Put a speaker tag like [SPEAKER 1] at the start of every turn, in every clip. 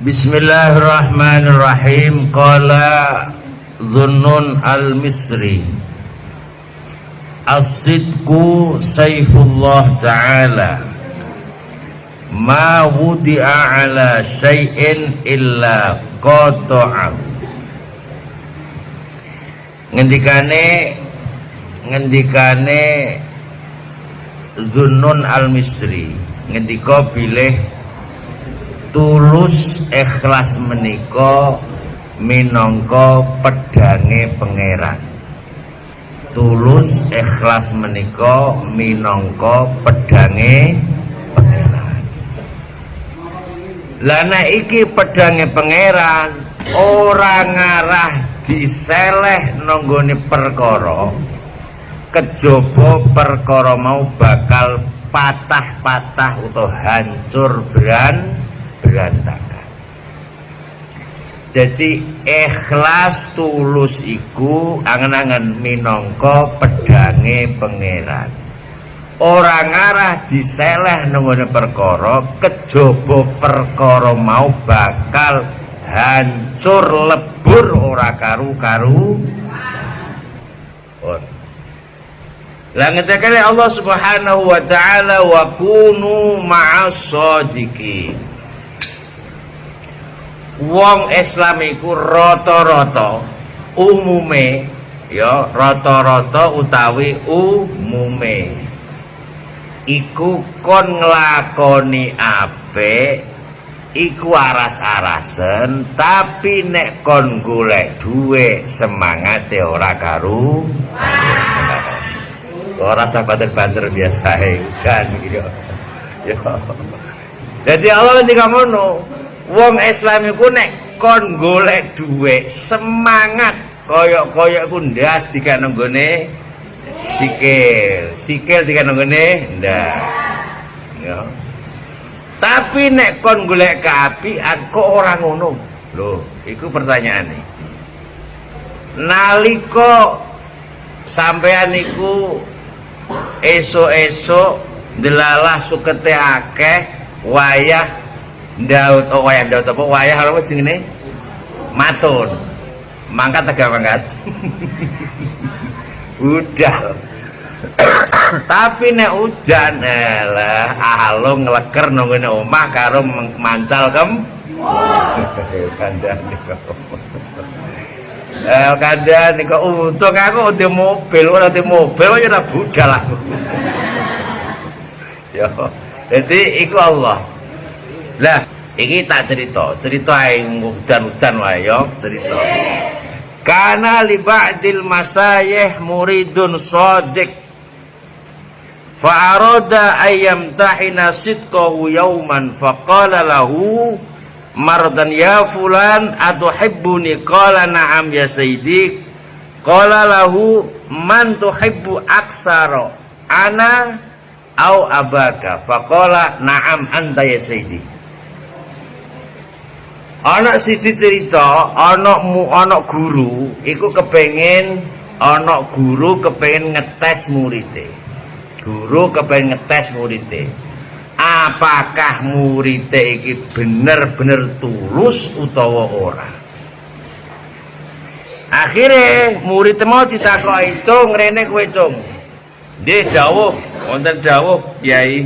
[SPEAKER 1] Bismillahirrahmanirrahim. Qala Dhunnun al-Misri, as-sidqu sayfullah ta'ala, ma wudi'a ala syai'in illa qata'ahu. Ngendikane Dhunnun al-Misri, ngendika bilih tulus ikhlas menika minangka pedange pangeran. Tulus ikhlas menika minangka pedange pangeran. Lah nek iki pedange pangeran ora ngarah diseleh nanggone perkara, kejaba perkara mau bakal patah-patah utawa hancur berantakan. Jadi ikhlas tulus iku angen-angen minangka pedange pangeran. Ora ngarah diseleh nangone perkara, kejaba perkara mau bakal hancur lebur ora karu-karu. Lah ngetekane Allah Subhanahu wa taala, wa kunu ma'as shadiqin. Wong Islam iku rata-rata umume, ya rata-rata utawi umume iku kon nglakoni apik iku aras-arasen, tapi nek kon golek dhuwit semangate ora karu. Ora usah banter-banter biasa kan gitu. Ya. Jadi Allah ngendika ngono, wong Islam iku nek kon golek dhuwit semangat koyok-koyok ku ndas dikene nggone sikil dikene nggone ndas. Ya. Tapi nek kon golek keapian kok ora ngono. Lho, iku pertanyaane. Nalika sampean iku esuk-esuk delalah sukete akeh wayah Daud, wayah apa jenenge? Matun. Mangkat tegak mangkat. Udah. Tapi nek ujan elah alung ngleker nang ngene omah karo mancal kandhane niku. Kandhane niku untung aku di mobil, ora di mobil ya ora budal aku. Ya. Jadi iku Allah. Lah, iki tak cerita aing udan-udan wae ya, cerita. Kana li ba'dil masayih muridun shadiq fa arada ayyam tahina sidqahu yawman faqala lahu mardan ya fulan atuhibbuni, qala na'am ya sayyidi, qala lahu man tuhibbu aksara ana au abaka, faqala na'am anta ya sayyidi. Anak siji cerita, anak guru iku kepengin, anak guru kepengin ngetes muridé. Guru kepengin ngetes muridé. Apakah muridé iki bener-bener tulus utawa ora? Akhirnya murid mau ditakoki, "Cung, rene kowe, Cung." Nggih, dawuh, wonten dawuh, Kyai.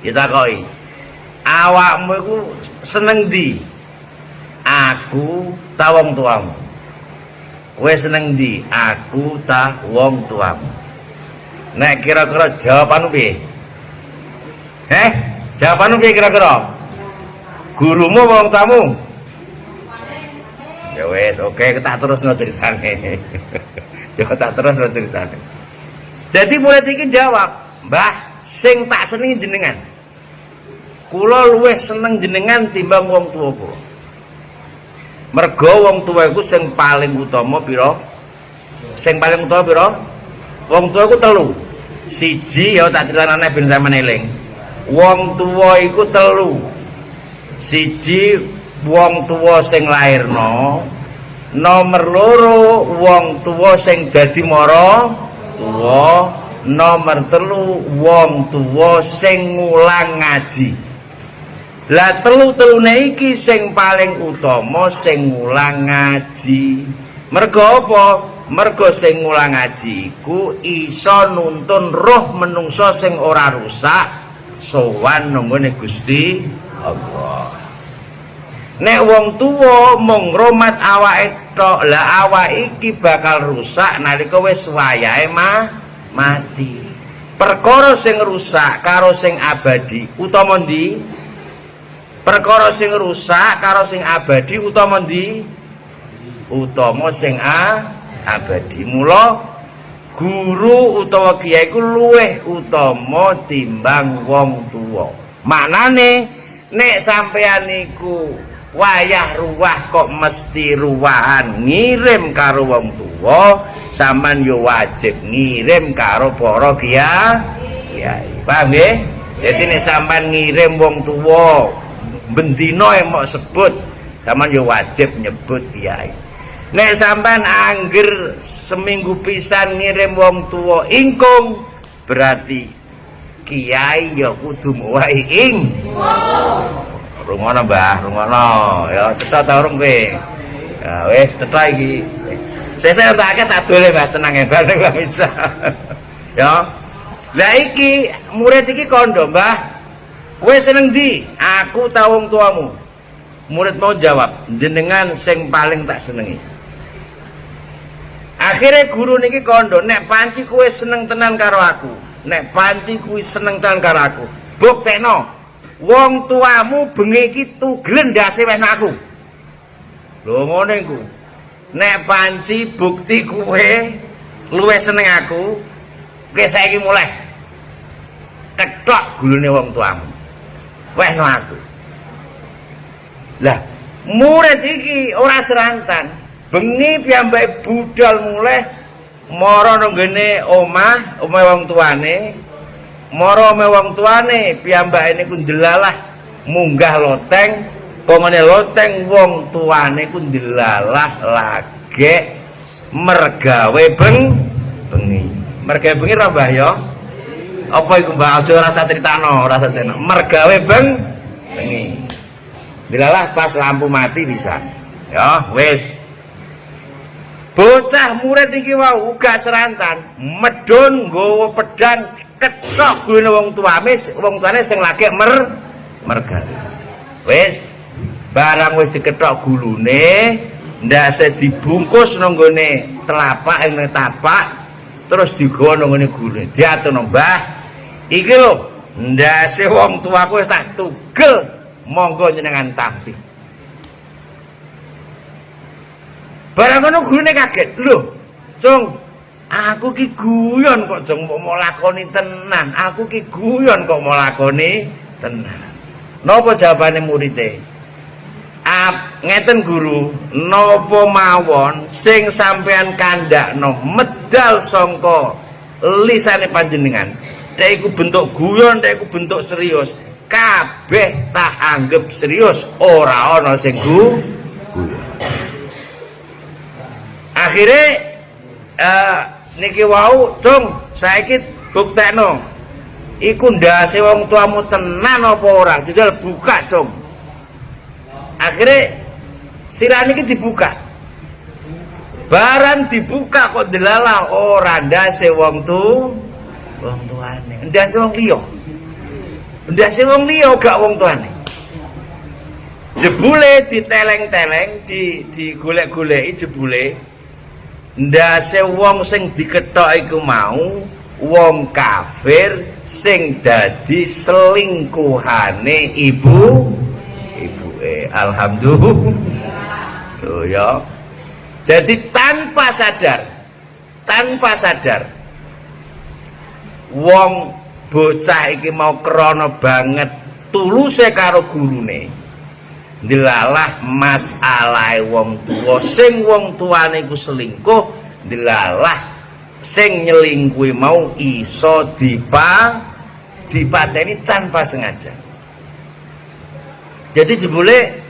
[SPEAKER 1] Ditakoki, "Awakmu iku seneng ndi? Aku ta wong tuamu?" Kowe seneng ndi? Aku ta wong tuamu? Nek kira-kira jawabanmu piye? Jawabanmu piye kira-kira? Gurumu wong tamu? Ya wes, oke, tak terusno ceritane. Ya tak terusno ceritane. Jadi murid iki jawab, "Mbah, sing tak senengi jenengan. Kula luwih seneng jenengan timbang wong tuwa kula. Mergo wong tuwa iku sing paling utama pira? Sing paling utama pira? Wong tuwa iku telu. Siji ya tak critakane ben sampeyan eling. Wong tuwa iku telu. Siji wong tuwa sing lairno, nomor loro wong tuwa sing dadi mara tuwa, nomor telu wong tuwa sing ngulang ngaji. Lah telu-telune iki sing paling utama sing ngulang ngaji. Mergo apa? Mergo sing ngulang ngaji iku iso nuntun roh menungso sing ora rusak sowan nggone Gusti Allah. Nek wong tuwa mung ngrumat awake tok, lah awak iki bakal rusak nalika wis wayahe mati. Perkara sing rusak karo sing abadi utama ndi? Perkara sing rusak karo sing abadi utama ndi? Utama sing abadi. Mula guru utawa kiai ku luwih utama timbang wong tuwa. Maknane nek sampeyan niku wayah ruwah kok mesti ruwahan ngirim karo wong tuwa, sampean yo wajib ngirim karo para kiai. Paham nggih? Dadi nek sampean ngirim wong tuwa bendino emok sebut, sampean yo wajib nyebut kiai. Nek sampean angger seminggu pisan ngirim wong tuwa ingkung, berarti kiai ya kudu muwahi ing. Rungono Mbah, rungono ya, cetha ta urung kowe. Ya wis cetha iki. Sesuk tak tak dole Mbah, tenang ya Mbah bisa. Ya. Lah iki murid iki kondo Mbah. Kowe seneng ndi? Aku ta wong tuamu. Murid mau jawab, jenengan sing paling tak senengi. Akhirnya guru niki kondo, nek panci kowe seneng tenan karo aku, nek panci kowe seneng tenan karo aku, buktekno wong tuamu bengi iki tugelen ndase wes aku. Lho ngene iku. Nek panci bukti kowe luwih seneng aku, kowe saiki mulai ketok gulune wong tuamu. Wehno aku. Lah, murid iki ora serantan. Bengi piyambake budal muleh mara nang ngene omah wong tuane. Mara ome wong tuane piyambake niku ndelalah munggah loteng, pamane loteng wong tuane ku ndelalah lagek mergawe bengi. Mergawe bengi ra Mbah ya? Apa iku Mbah? Aja rasa critakno, rasa critakno. Mergawe bengi. Dilalah pas lampu mati bisa. Ya, wis. Bocah murid iki wau uga serantan, medun nggawa pedang ketok gulune wong tuane sing lagi mergawe. Wis, barang wis diketok gulune, ndase dibungkus nang nggone telapak ing tapak, terus digawa nang ngene gulune. Diatono, Mbah, iki lho, ndase wong tuaku wis tak tugel, monggo njenengan tampi. Barang ngono gurune kaget. Lho, Cung, aku ki guyon kok Cung mau lakoni tenan. Aku ki guyon kok mau lakoni tenan. Napa jawabane muridé? Ngeten guru, napa mawon sing sampean kandhakno medal sangka lisane panjenengan. Dek iku bentuk guyon, dek iku bentuk serius. Kabeh tak anggap serius, ora ana sing guyon. Akhirnya niki wau Cung saiki buktekno iku ndase wong tuamu tenan apa ora, jajal buka Cung. Akhirnya sirah niki dibuka, barang dibuka kok delalah ora ndase wong tuane, ndase wong liya, ndase wong liya gak wong tuane. Jebule diteleng-teleng, digolek-goleki jebule ndase wong sing diketok iku mau wong kafir sing dadi selingkuhane ibuke. Alhamdulillah. Oh ya. Jadi tanpa sadar wong bocah iki mau krana banget tuluse karo gurune. Dilalah masalahe wong tuwa sing wong tuane iku selingkuh, dilalah sing nyelingkuhi mau iso dipateni tanpa sengaja. Jadi jebule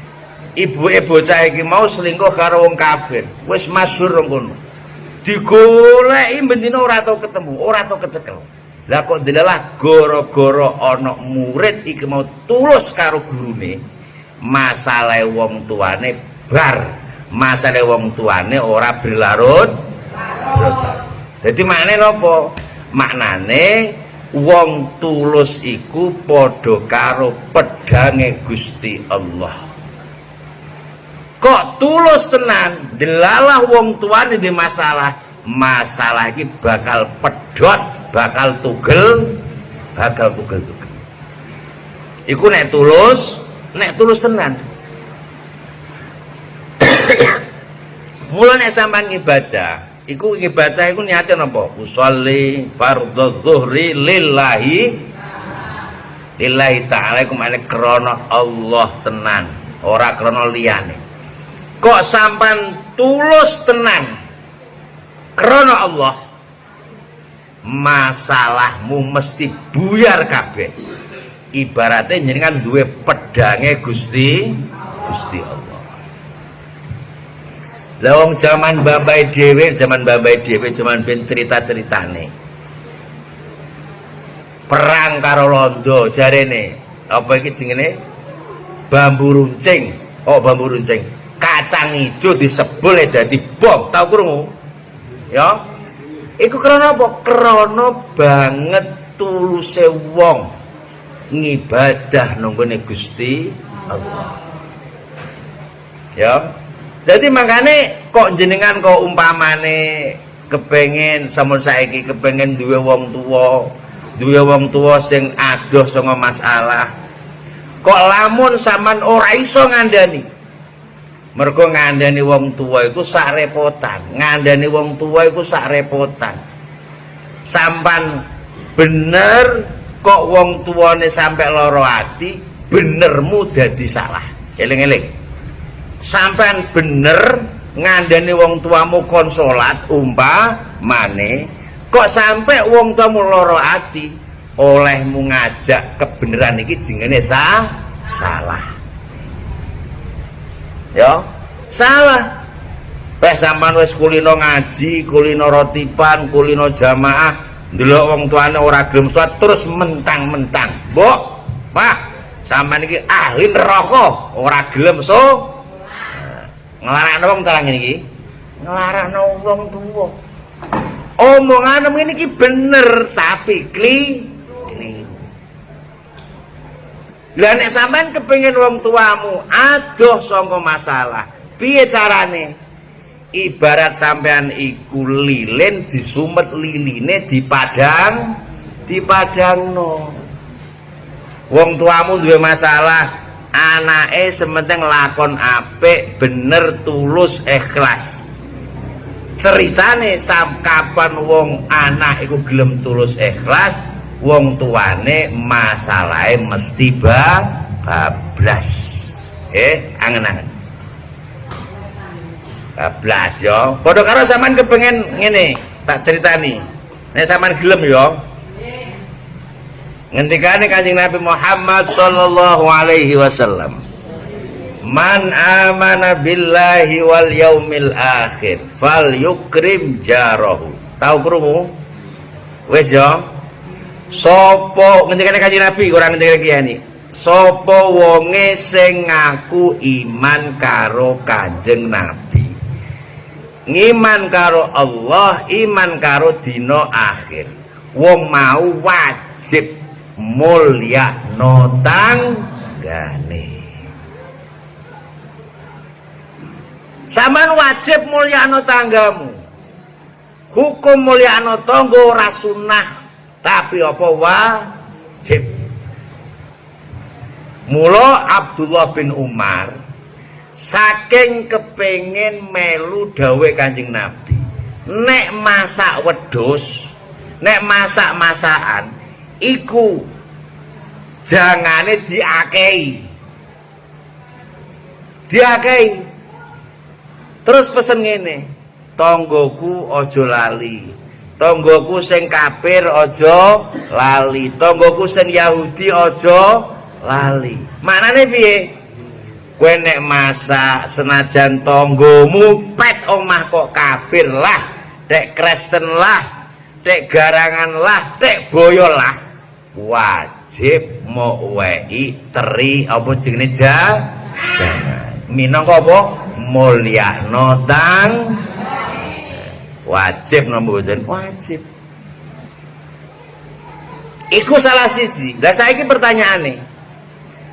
[SPEAKER 1] ibuke bocah iki mau selingkuh karo wong kafir, wis masyhur ngono. Digoleki bendina ora tau ketemu, ora tau kecekel. Lah kok delalah gara-gara ana murid iki mau tulus karo gurune, masalah wong tuane bar, masalah wong tuane ora berlarut. Dadi maknane napa? Maknane wong tulus iku padha karo pedange Gusti Allah. Kok tulus tenan, delalah wong tuane di masalah iki bakal pedhot, bakal tugel. Iku nek tulus tenan. Mula nek sampean ibadah, iku niate napa? Usolli fardhu dzuhri lillahi ta'ala, iku maknane krana Allah tenan, ora krana liyane. Kok sampean tulus tenan krana Allah, masalahmu mesti buyar kabeh. Ibaratnya jenengan duwe pedange Gusti Allah. Lah wong zaman babai dhewe, zaman ben cerita-ceritane. Perang karo Londo jarene. Apa iki jenenge? Bambu runcing. Oh, bambu runcing. Kacang ijo disebul dadi bom. Tau krungu? Ya. Iku krana apa? Krana banget tuluse wong ngibadah nunggone Gusti Allah. Ya. Jadi makane kok jenengan kok umpamane kepengen sampun saiki kepengen duwe wong tuwa sing adoh sanga masalah. Kok lamun sampean ora iso ngandani. Mergo ngandani wong tuwa iku sak repotan. Sampan bener kok wong tuwane sampe lara ati, benermu dadi salah. Eling-eling. Sampean bener ngandani wong tuamu kon salat umpamane, kok sampe wong tuamu lara ati, olehmu ngajak kebenaran iki jenenge salah. Ya, salah. Sampean wis kulino ngaji, kulino rotipan, kulino jamaah, ndelok wong tuane ora gelem salat terus mentang-mentang. Mbok, Pak, sampean iki ahli neraka, ora gelem nglarakno wong terang iki. Nglarakno wong tuwa. Omongan ngene iki bener tapi Lah nek sampean kepengin wong tuamu adoh saka masalah, piye carane? Ibarat sampean iku lilin disumet liline dipadangno. Wong tuamu duwe masalah, anake sementing lakon apik, bener, tulus, ikhlas. Ceritane kapan wong anak iku gelem tulus ikhlas, wong tuane masalahe mesti bablas. Angen-angen. Bablas yo. Padha karo sampean kepengen ngene, tak critani. Nek sampean gelem yo. Ngendikane Kanjeng Nabi Muhammad sallallahu alaihi wasallam. Man amana billahi wal yaumil akhir fal yukrim jarahu. Tahu krungu? Wis yo. Sopo ngendikane Kanjeng Nabi ora ngendikane kiyani. Sopo wonge sing ngaku iman karo Kanjeng Nabi, ngiman karo Allah, iman karo dina akhir, wong mau wajib mulyakno tanggane. Sampeyan wajib mulyakno tanggamu. Hukum mulyakno tangga ora sunah, tapi apa wajib. Mula Abdullah bin Umar saking kepengen melu dawuh Kanjeng Nabi, nek masak wedhus, nek masak-masakan iku jangane diakehi. Terus pesen ngene, tanggoku aja lali, tanggoku sing kafir aja lali, tanggoku sing Yahudi aja lali. Maknane piye? Kowe nek masak senajan tanggamu pet omah kok kafir lah, nek Kristen lah, tek garangan lah, tek boyo lah, wajib mau wei teri apa jenenge jangan. Minangka apa? Mulyakno tang wajib nomor wajib. Iku salah sisi. Lah saiki pertanyaane,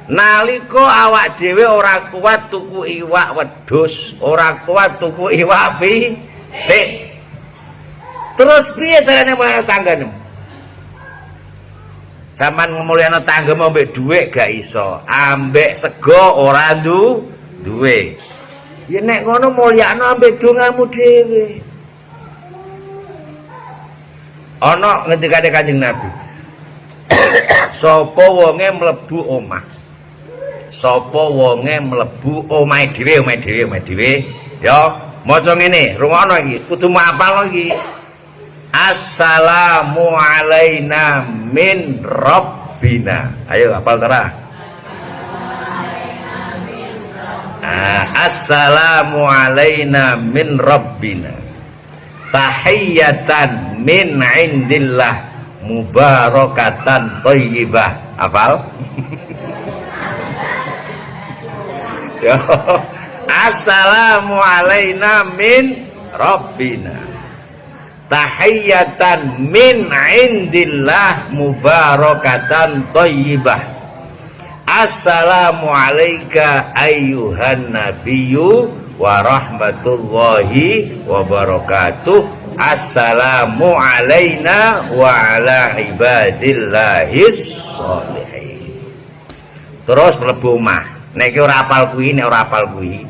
[SPEAKER 1] nalika awak dhewe ora kuat tuku iwak wedhus, ora kuat tuku iwak pitik, terus piye carane mulya tanggane? Saman mulyana tanggamu ambek dhuwit gak iso, ambek sego ora duwe. Ya nek ngono mulyana ambek dongamu dhewe. Ana ngendikane Kanjeng Nabi, sapa wonge mlebu omah, sapa wonge mlebu omahe dhewe, ya maca ngene, rungokno iki, kudu hafal iki. Assalamu alaina min rabbina. Ayo hafal tara. Assalamu alaina min rabbina. Tahiyatan min indillah mubarakatan thayyibah. Hafal? Ya. Assalamu alaina min rabbina. Tahiyatan min indillah mubarakatan thayyibah. Assalamu alayka ayyuhan nabiyyu wa rahmatullahi wa barakatuh. Assalamu alayna wa ala ibadillahis sholihin. Terus mlebu omah. Nek ora apal kuwi, nek ora apal kuwi,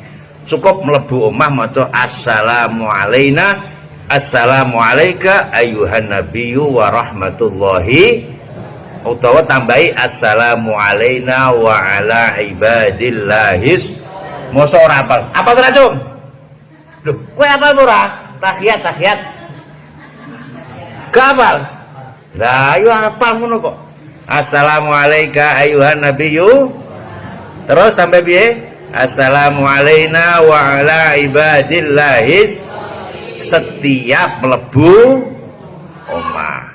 [SPEAKER 1] cukup mlebu omah maca assalamu alayna, assalamu alayka ayyuhan nabiyyu wa rahmatullahi, utawa tambahi assalamu alayna wa ala ibadillahis. Mosok ora apal. Apa ora, Cung? Lho, kowe apal ora? Tahiyat. Gak apal? Lah, ayo apal ngono kok. Assalamu alayka ayyuhan nabiyyu. Terus tambah piye? Assalamu alayna wa ala ibadillahis. Setiap mlebu omah,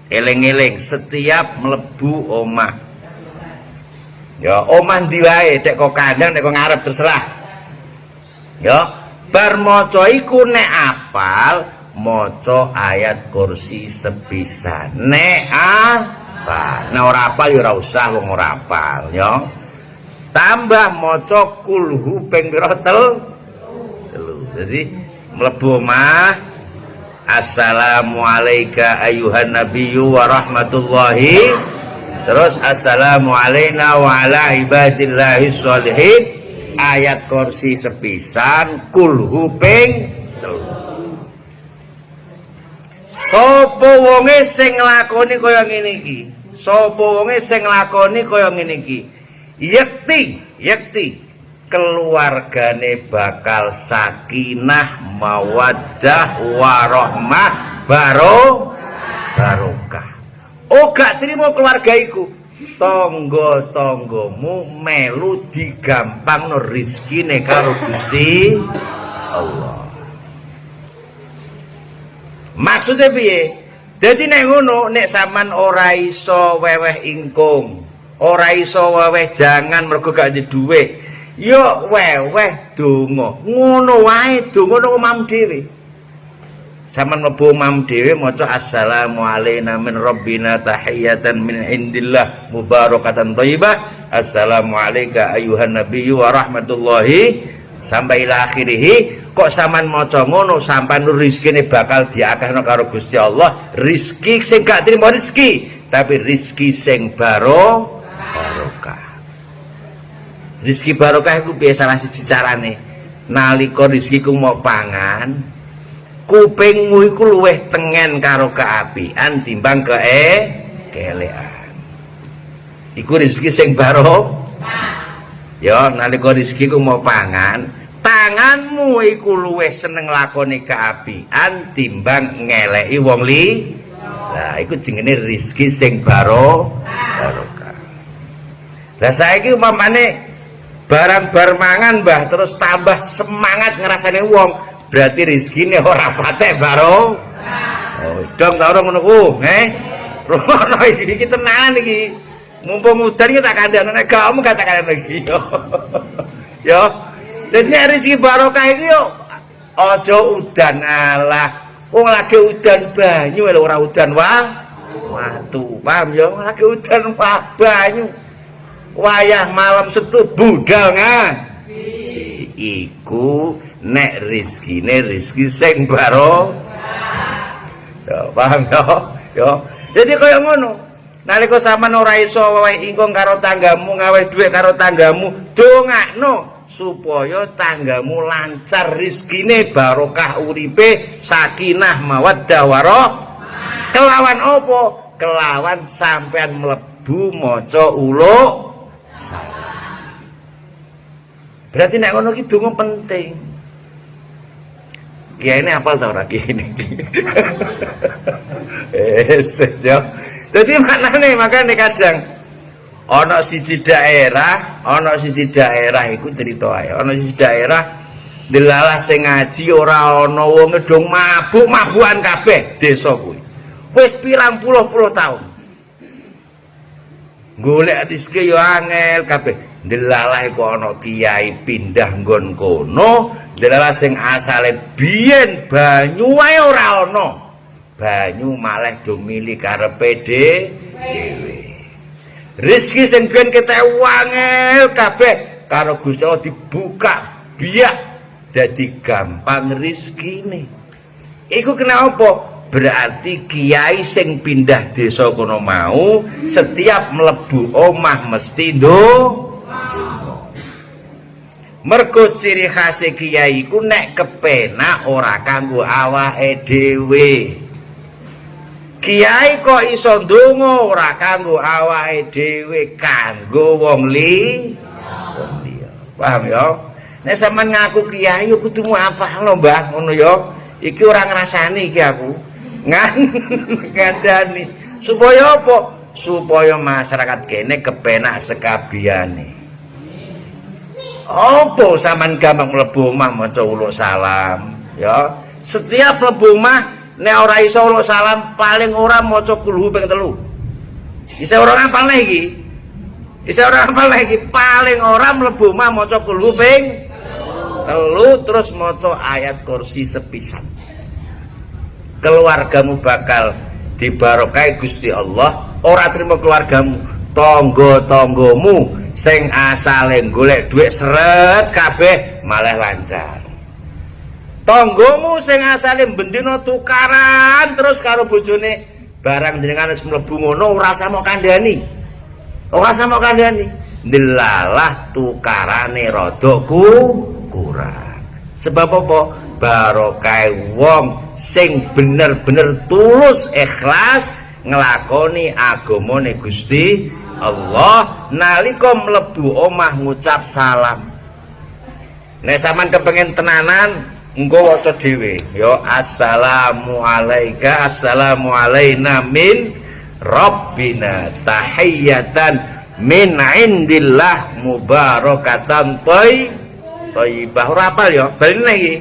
[SPEAKER 1] eling-eling setiap mlebu omah. Ya omah ndi wae, nek kok kandang nek kok ngarep terserah. Ya bar maca iku nek apal maca ayat kursi sepisan. Nek apal, nek ora apal ya ora usah wong ora apal ya. Tambah maca kulhu ping pira telu. Jadi mlebu omah, assalamu alayka ayyuhan nabiyyu wa rahmatullahi, terus assalamu alayna wa ala ibadillahis sholihin, ayat kursi sepisan, kulhu ping telu. Sapa wonge sing nglakoni kaya ngene iki, sapa wonge sing nglakoni kaya ngene iki, yakti keluargane bakal sakinah mawaddah warahmah barokah. Oh gak terima keluarga iku, tangga-tanggamu melu digampangno rezekine karo Gusti Allah. Maksudnya piye? Dadi nek ngono, nek sampean ora iso weweh ingkung, ora iso weweh jangan mergo gak duwe dhuwit, yo weweh donga. Ngono wae donga nang omahmu dhewe. Sampeyan mlebu omahmu dhewe maca assalamu alaina min rabbina tahiyatan min indillah mubarakatan thayyibah. Assalamu alayka ayyuhan nabiyyu wa rahmatullahi sampai ila akhirih. Kok sampean maca ngono sampean rezekine bakal diakehno karo Gusti Allah. Rezeki sing gak trimo rezeki, tapi rezeki sing barokah. Rizki barokah iku biasa salah siji carane. Nalika rezekiku mau pangan, kupingmu iku luwih tengen karo keapian timbang keelekan. Iku rezeki sing barokah. Ya, nalika rezekiku mau pangan, tanganmu iku luwih seneng lakoni keapian timbang ngeleki wong li. Lah iku jenenge rezeki sing barokah. Lah saiki umpamane barang bar mangan mbah terus tambah semangat ngerasane wong, berarti rezekine ora patek barokah. Oh, dong ta ora ngono ku, Rono iki tenanan iki. Mumpung udan iki tak kandhane nek kamu gak tak kandhane iki yo. Yo. Dadi rezeki barokah iki yo aja udan alah. Wong lagi udan banyu lho ora udan watu. Paham yo? Lagi udan banyu. Wayah malam setu budal ngaji. Iku nek rezeki sing barokah. Yo, paham yo? Yo. Jadi kaya ngono. Nalika sampean ora iso weweh ingkung karo tanggamu, ngaweh dhuwit karo tanggamu, dongakno supaya tanggamu lancar rezekine, barokah uripe, sakinah mawaddah warahmah. Kelawan apa? Kelawan sampean mlebu maca uluk salam. Berarti nek ngono ki donga penting. Kiai ini apal ta ora kiai ini? Yo. Dadi maknane makane kadang ana siji daerah iku cerita ae. Ana siji daerah delalah sing ngaji ora ana wong ngedong mabuk-mabukan kabeh desa kuwi. Wis pirang-puluh taun. Golek rezeki yo angel kabeh. Delalah iku ana kiai pindah nggon kono, delalah sing asale biyen banyu wae ora ana. Banyu malah do milih karepe dhewe. Rezeki sing ben ketewangel kabeh karo Gusti Allah dibuka biak dadi gampang rezekine. Iku kenapa? Berarti kiai sing pindah desa kono mau setiap mlebu omah mesti mergo ciri khas kiai iku nek kepenak ora kanggo awake dhewe. Kiai kok iso ndonga ora kanggo awake dhewe, kanggo wong liya. Paham ya? Nek sampean ngaku kiai yo kudu apal lho, Mbah, ngono ya. Iki ora ngrasani iki aku. Ngandani. Supaya apa? Supaya masyarakat kene kepenak sekabiyane. Apa sampean gampang mlebu omah maca uluk salam, ya. Setiap mlebu omah nek ora iso uluk salam paling ora maca kulhu ping 3. Isa ora ngapal iki. Paling ora mlebu omah maca kulhu ping 3 terus maca ayat kursi sepisan. Keluargamu bakal dibarokai Gusti Allah, ora trimo keluargamu, tangga-tanggamu sing asale golek dhuwit seret kabeh malah lancar. Tanggamu sing asale bendina tukaran terus karo bojone barang jenengan wis mlebu ngono ora sama kandhani. Delalah tukarane rada kurang. Sebab apa? Barokah wong sing bener-bener tulus ikhlas nglakoni agamane Gusti Allah nalika mlebu omah ngucap salam. Nek sampean kepengin tenanan engko waca dhewe ya assalamu alayka assalamu alaina min rabbina tahiyatan min indillah mubarakatan thayyibah. Ora apal ya bali lagi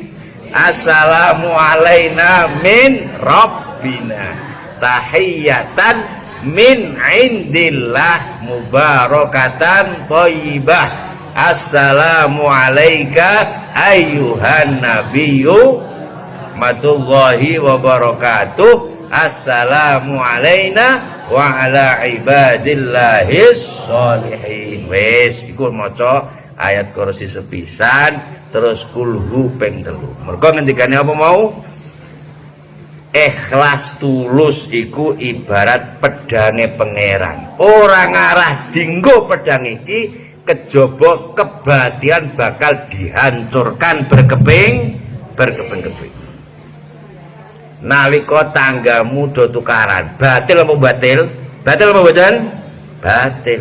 [SPEAKER 1] assalamu alaina min rabbina tahiyatan min indillah mubarakatan thayyibah. Assalamu alayka ayyuhan nabiyyu matullahi wa barakatuh. Assalamu alayna wa ala ibadillahis sholihin. Wis iku maca ayat kursi sepisan terus kulhu ping 3. Mergo ngendikane apa mau? Ikhlas tulus iku ibarat pedange pangeran. Ora ngarah dinggo pedang iki kejaba kebatian bakal dihancurkan berkeping-keping. Nalika tanggamu do tukaran, batil apa batil? Batil apa boten? Batil.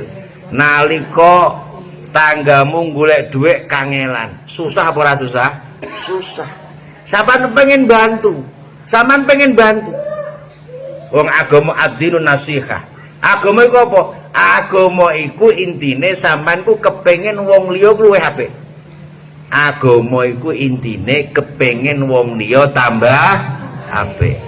[SPEAKER 1] Nalika tanggamu golek dhuwit kangelan, susah apa ora susah? Susah. Sampeyan pengen bantu. Wong agama ad-dinun nasihah. Agama iku apa? Agama iku intine sampean ku kepengin wong liya luwih apik. Agama iku intine kepengin wong liya tambah apik.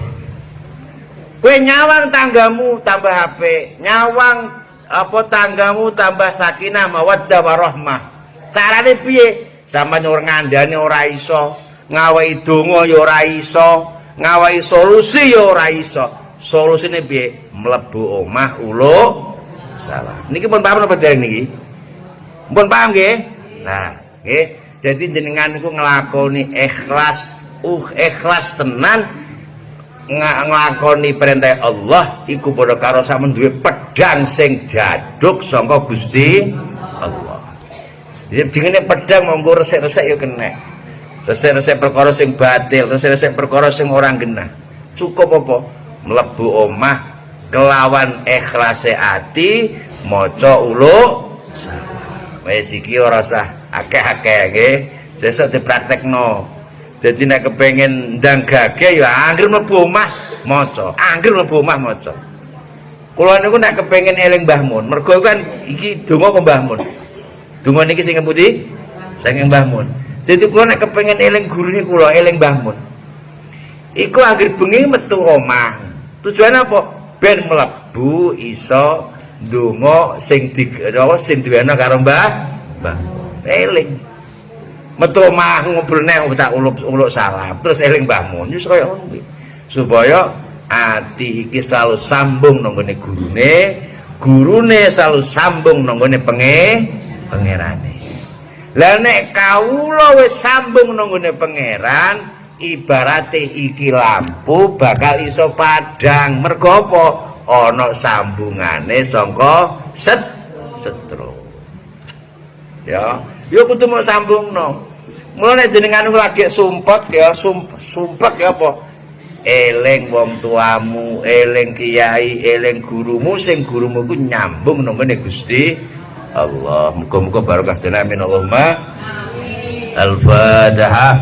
[SPEAKER 1] Kowe nyawang tanggamu tambah apik, nyawang apa tanggamu tambah sakinah mawaddah warahmah. Carane piye? Sampeyan ora ngandani ora iso, ngawehi donga ya ora iso, ngawehi solusi ya ora iso. Solusine piye? Mlebu omah uluk salam. Niki pun paham apa dereng niki? Pun paham nggih? Nah, nggih. Jadi jenengan niku nglakoni ikhlas, ikhlas tenan nglakoni perintah Allah iku padha karo sampeyan duwe pedang sing jaduk saka Gusti Allah. Jadi jenenge pedang monggo resik-resik ya kena. Resik-resik perkara sing batil, resik-resik perkara sing ora genah. Cukup apa? Mlebu omah kelawan ikhlase ati maca uluk salam. Wis iki ora usah akeh-akeh nggih. Sesuk dipraktekno. Jadi nek kepengen ndang gageh ya anggere mlebu omah maca, anggere mlebu omah maca. Kula niku nek kepengen eling Mbah Mun, mergo kan iki donga kok Mbah Mun. Donga niki sing ngeputi? Saking Mbah Mun. Jadi kula nek kepengen eling gurune kula, eling Mbah Mun. Iku anggere bengi metu omah. Tujuan apa? Ben mlebu iso ndonga sing diwena karo Mbah. Eling. Metu omah ngobrol nek cak uluk salam terus eling Mbah Mun wis kaya ngono kuwi supaya ati iki selalu sambung nang gone gurune selalu sambung nang gone pangerane. Lah nek kawula wis sambung nang gone pangeran ibarate iki lampu bakal iso padhang mergo apa ana sambungane saka setro ya. Yo kudu mau sambungno. Mulane jenengan lagi sumpek ya, sumpek ya apa? Eling wong tuamu, eling kiai, eling gurumu sing gurumu ku nyambung nang ngene Gusti Allah. Muga-muga barokah jenengan amin Allahumma. Amin. Al-Fatihah.